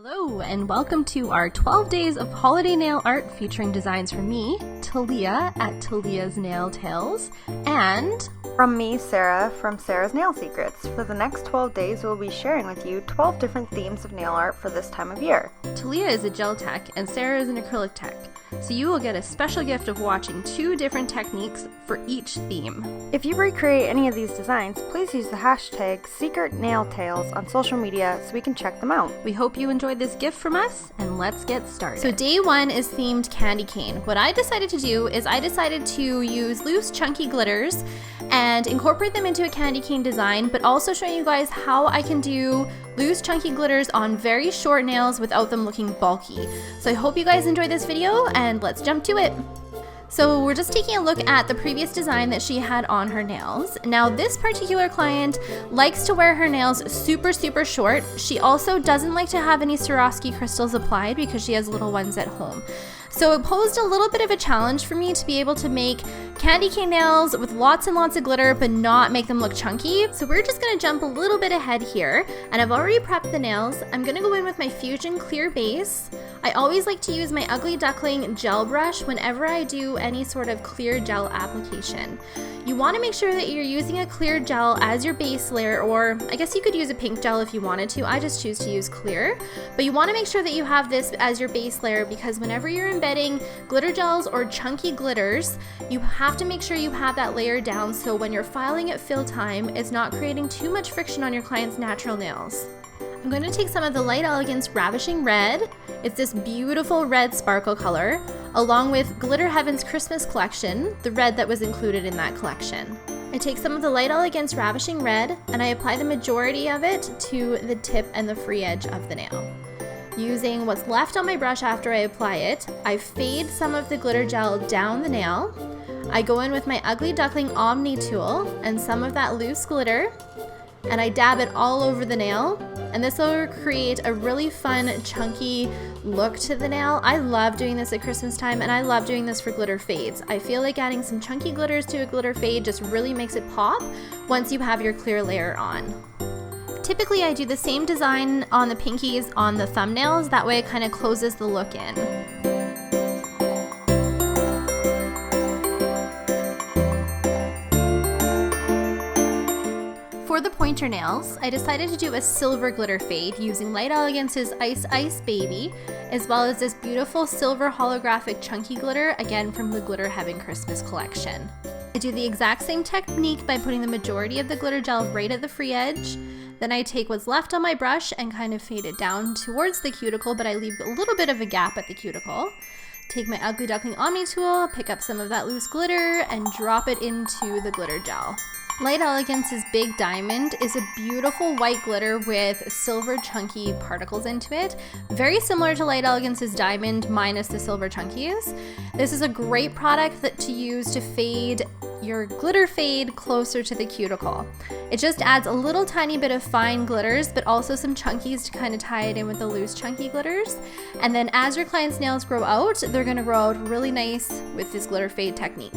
Hello and welcome to our 12 days of holiday nail art featuring designs from me, Talia at Talia's Nail Tales, and from me, Sarah, from Sarah's Nail Secrets. For the next 12 days, we'll be sharing with you 12 different themes of nail art for this time of year. Talia is a gel tech and Sarah is an acrylic tech, so you will get a special gift of watching 2 different techniques for each theme. If you recreate any of these designs, please use the hashtag SecretNailTales on social media so we can check them out. We hope you enjoyed this gift from us, and let's get started. So day 1 is themed candy cane. What I decided to do is I decided to use loose chunky glitters and incorporate them into a candy cane design, but also show you guys how I can do loose chunky glitters on very short nails without them looking bulky. So I hope you guys enjoyed this video, and let's jump to it. So we're just taking a look at the previous design that she had on her nails. Now this particular client likes to wear her nails super short. She also doesn't like to have any Swarovski crystals applied because she has little ones at home. So it posed a little bit of a challenge for me to be able to make candy cane nails with lots and lots of glitter but not make them look chunky. So we're just going to jump a little bit ahead here, and I've already prepped the nails. I'm going to go in with my Fuzion clear base. I always like to use my Ugly Duckling gel brush whenever I do any sort of clear gel application. You want to make sure that you're using a clear gel as your base layer, or I guess you could use a pink gel if you wanted to. I just choose to use clear. But you want to make sure that you have this as your base layer, because whenever you're embedding glitter gels or chunky glitters, you have to make sure you have that layer down so when you're filing at fill time, it's not creating too much friction on your client's natural nails. I'm going to take some of the Light Elegance Ravishing Red. It's this beautiful red sparkle color, along with Glitter Heaven's Christmas collection, the red that was included in that collection. I take some of the Light Elegance Ravishing Red and I apply the majority of it to the tip and the free edge of the nail. Using what's left on my brush after I apply it, I fade some of the glitter gel down the nail. I go in with my Ugly Duckling Omni tool and some of that loose glitter, and I dab it all over the nail, and this will create a really fun chunky look to the nail. I love doing this at Christmas time, and I love doing this for glitter fades. I feel like adding some chunky glitters to a glitter fade just really makes it pop once you have your clear layer on. Typically I do the same design on the pinkies on the thumbnails, that way it kind of closes the look in. For the pointer nails, I decided to do a silver glitter fade using Light Elegance's Ice Ice Baby, as well as this beautiful silver holographic chunky glitter, again from the Glitter Heaven Christmas collection. I do the exact same technique by putting the majority of the glitter gel right at the free edge. Then I take what's left on my brush and kind of fade it down towards the cuticle, but I leave a little bit of a gap at the cuticle. Take my Ugly Duckling Omni tool, pick up some of that loose glitter, and drop it into the glitter gel. Light Elegance's Big Diamond is a beautiful white glitter with silver chunky particles into it. Very similar to Light Elegance's Diamond minus the silver chunkies. This is a great product to use to fade your glitter fade closer to the cuticle. It just adds a little tiny bit of fine glitters, but also some chunkies to kind of tie it in with the loose chunky glitters. And then as your client's nails grow out, they're gonna grow out really nice with this glitter fade technique.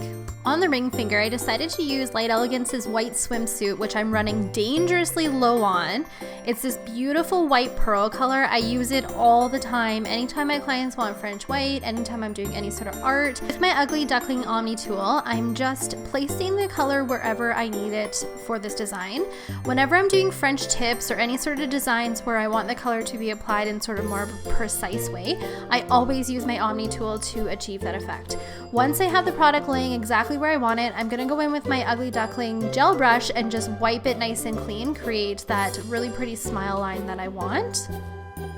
On the ring finger, I decided to use Light Elegance's White Swimsuit, which I'm running dangerously low on. It's this beautiful white pearl color. I use it all the time, anytime my clients want French white, anytime I'm doing any sort of art. With my Ugly Duckling Omni tool, I'm just placing the color wherever I need it for this design. Whenever I'm doing French tips or any sort of designs where I want the color to be applied in sort of more of a precise way, I always use my Omni tool to achieve that effect. Once I have the product laying exactly where I want it, I'm gonna go in with my Ugly Duckling gel brush and just wipe it nice and clean, create that really pretty smile line that I want.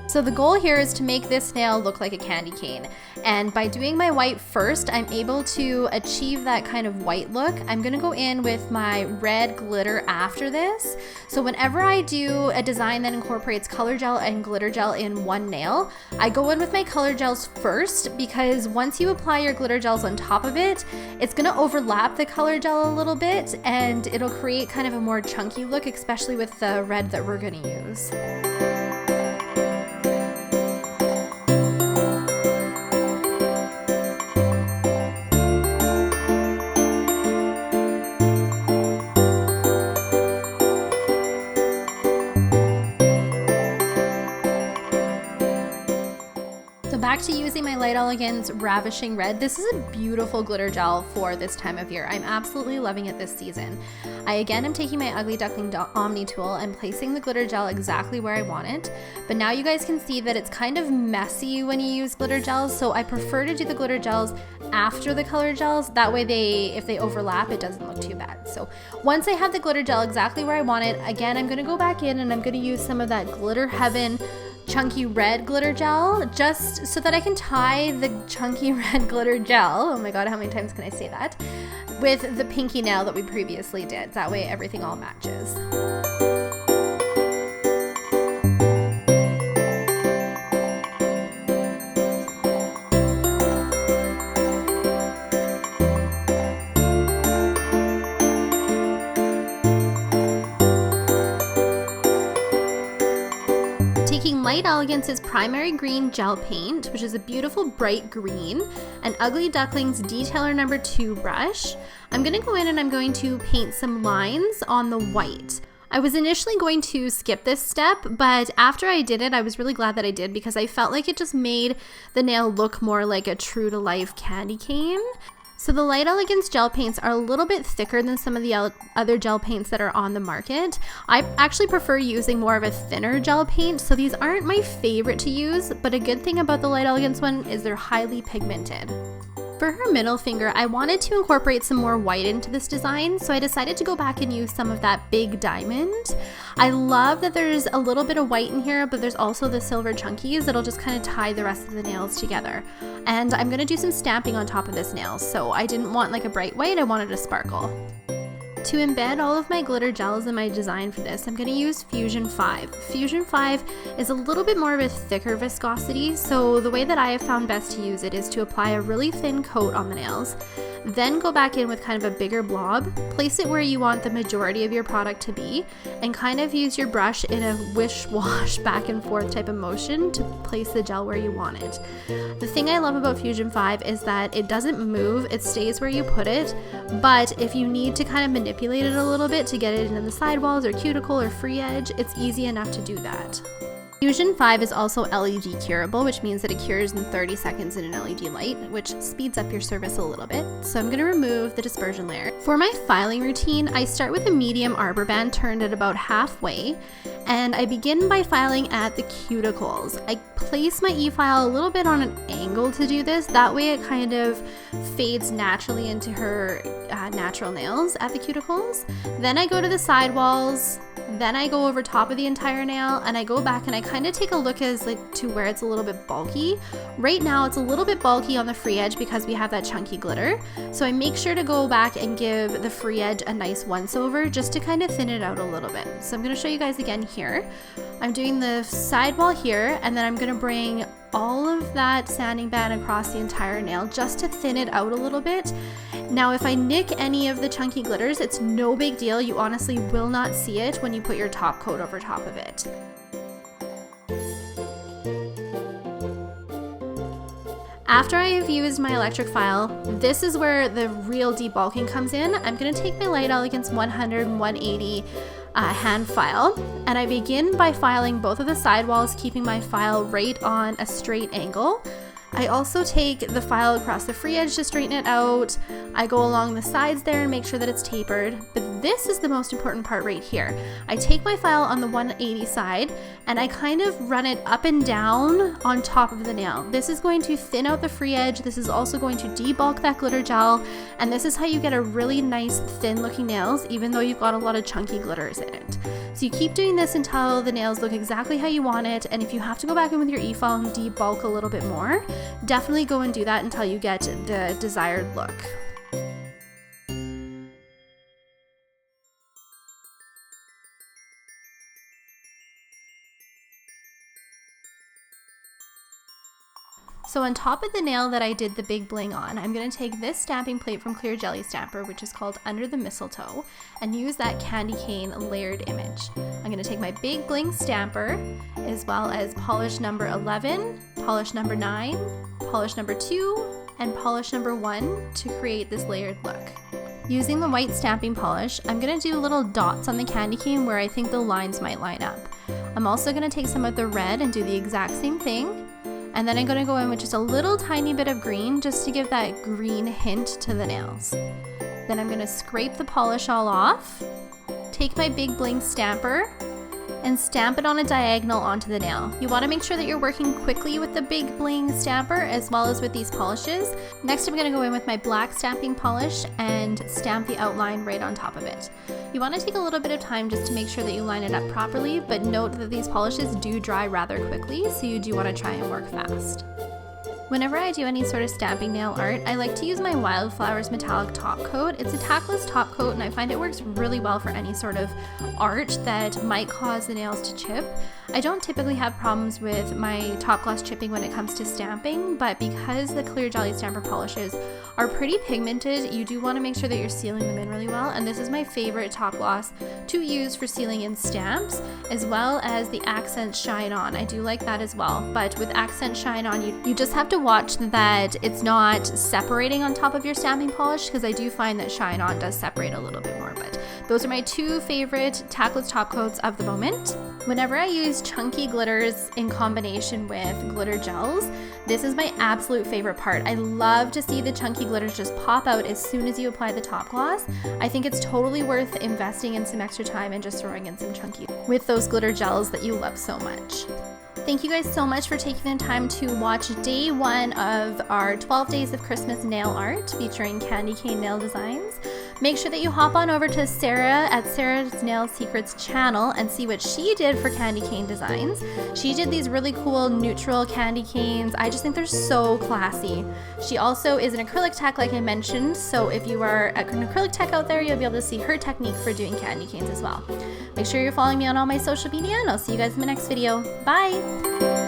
So the goal here is to make this nail look like a candy cane, and by doing my white first, I'm able to achieve that kind of white look. I'm gonna go in with my red glitter after this, so whenever I do a design that incorporates color gel and glitter gel in one nail, I go in with my color gels first, because once you apply your glitter gels on top of it, it's gonna overlap the color gel a little bit, and it'll create kind of a more chunky look, especially with the red that we're gonna use. So back to using my Light Elegance Ravishing Red. This is a beautiful glitter gel for this time of year. I'm absolutely loving it this season. I again am taking my Ugly Duckling Omni tool and placing the glitter gel exactly where I want it. But now you guys can see that it's kind of messy when you use glitter gels, so I prefer to do the glitter gels after the color gels. That way if they overlap, it doesn't look too bad. So once I have the glitter gel exactly where I want it, again, I'm gonna go back in and I'm gonna use some of that Glitter Heaven chunky red glitter gel, just so that I can tie the chunky red glitter gel, oh my god, how many times can I say that, with the pinky nail that we previously did. That way everything all matches. Light Elegance's Primary Green Gel Paint, which is a beautiful bright green, and Ugly Duckling's Detailer number 2 brush. I'm going to go in and I'm going to paint some lines on the white. I was initially going to skip this step, but after I did it, I was really glad that I did because I felt like it just made the nail look more like a true-to-life candy cane. So the Light Elegance gel paints are a little bit thicker than some of the other gel paints that are on the market. I actually prefer using more of a thinner gel paint, so these aren't my favorite to use, but a good thing about the Light Elegance one is they're highly pigmented. For her middle finger, I wanted to incorporate some more white into this design, so I decided to go back and use some of that big diamond. I love that there's a little bit of white in here, but there's also the silver chunkies that'll just kind of tie the rest of the nails together. And I'm going to do some stamping on top of this nail, so I didn't want like a bright white, I wanted a sparkle. To embed all of my glitter gels in my design for this, I'm going to use Fuzion 5. Fuzion 5 is a little bit more of a thicker viscosity, so the way that I have found best to use it is to apply a really thin coat on the nails, then go back in with kind of a bigger blob, place it where you want the majority of your product to be, and kind of use your brush in a wish-wash back and forth type of motion to place the gel where you want it. The thing I love about Fuzion 5 is that it doesn't move, it stays where you put it, but if you need to kind of manipulate it a little bit to get it into the sidewalls or cuticle or free edge, it's easy enough to do that. Fuzion 5 is also LED curable, which means that it cures in 30 seconds in an LED light, which speeds up your service a little bit. So I'm going to remove the dispersion layer. For my filing routine, I start with a medium arbor band turned at about halfway, and I begin by filing at the cuticles. I place my e-file a little bit on an angle to do this, that way it kind of fades naturally into her natural nails at the cuticles. Then I go to the sidewalls, then I go over top of the entire nail, and I go back and I kind of take a look as to where it's a little bit bulky. Right now it's a little bit bulky on the free edge because we have that chunky glitter, so I make sure to go back and give the free edge a nice once over just to kind of thin it out a little bit. So I'm going to show you guys again here. I'm doing the sidewall here, and then I'm going to bring all of that sanding band across the entire nail just to thin it out a little bit. Now if I nick any of the chunky glitters, it's no big deal. You honestly will not see it when you put your top coat over top of it. After I have used my electric file, this is where the real debulking comes in. I'm going to take my Light Elegance 100 and 180 hand file, and I begin by filing both of the sidewalls, keeping my file right on a straight angle. I also take the file across the free edge to straighten it out. I go along the sides there and make sure that it's tapered, but this is the most important part right here. I take my file on the 180 side and I kind of run it up and down on top of the nail. This is going to thin out the free edge, this is also going to debulk that glitter gel, and this is how you get a really nice thin looking nails even though you've got a lot of chunky glitters in it. So you keep doing this until the nails look exactly how you want it, and if you have to go back in with your e-file and debulk a little bit more, definitely go and do that until you get the desired look. So on top of the nail that I did the big bling on, I'm going to take this stamping plate from Clear Jelly Stamper, which is called Under the Mistletoe, and use that candy cane layered image. I'm going to take my big bling stamper, as well as polish number 11, polish number 9, polish number 2, and polish number 1 to create this layered look. Using the white stamping polish, I'm going to do little dots on the candy cane where I think the lines might line up. I'm also going to take some of the red and do the exact same thing. And then I'm going to go in with just a little tiny bit of green just to give that green hint to the nails. Then I'm going to scrape the polish all off, take my big Bling Stamper, and stamp it on a diagonal onto the nail. You want to make sure that you're working quickly with the big Bling Stamper as well as with these polishes. Next, I'm going to go in with my black stamping polish and stamp the outline right on top of it. You want to take a little bit of time just to make sure that you line it up properly, but note that these polishes do dry rather quickly, so you do want to try and work fast. Whenever I do any sort of stamping nail art, I like to use my Wildflowers metallic top coat. It's a tackless top coat and I find it works really well for any sort of art that might cause the nails to chip. I don't typically have problems with my top gloss chipping when it comes to stamping, but because the clear jelly stamper polishes are pretty pigmented, you do want to make sure that you're sealing them in really well, and this is my favorite top gloss to use for sealing in stamps, as well as the Accent Shine On. I do like that as well, but with Accent Shine On, you just have to watch that it's not separating on top of your stamping polish, because I do find that Shine On does separate a little bit more, but those are my two favorite tackless top coats of the moment. Whenever I use chunky glitters in combination with glitter gels, this is my absolute favorite part. I love to see the chunky glitters just pop out as soon as you apply the top gloss. I think it's totally worth investing in some extra time and just throwing in some chunky with those glitter gels that you love so much. Thank you guys so much for taking the time to watch day 1 of our 12 days of Christmas nail art featuring Candy Cane nail designs. Make sure that you hop on over to Sarah at Sarah's Nail Secrets channel and see what she did for candy cane designs. She did these really cool neutral candy canes. I just think they're so classy. She also is an acrylic tech like I mentioned, so if you are an acrylic tech out there, you'll be able to see her technique for doing candy canes as well. Make sure you're following me on all my social media and I'll see you guys in the next video. Bye!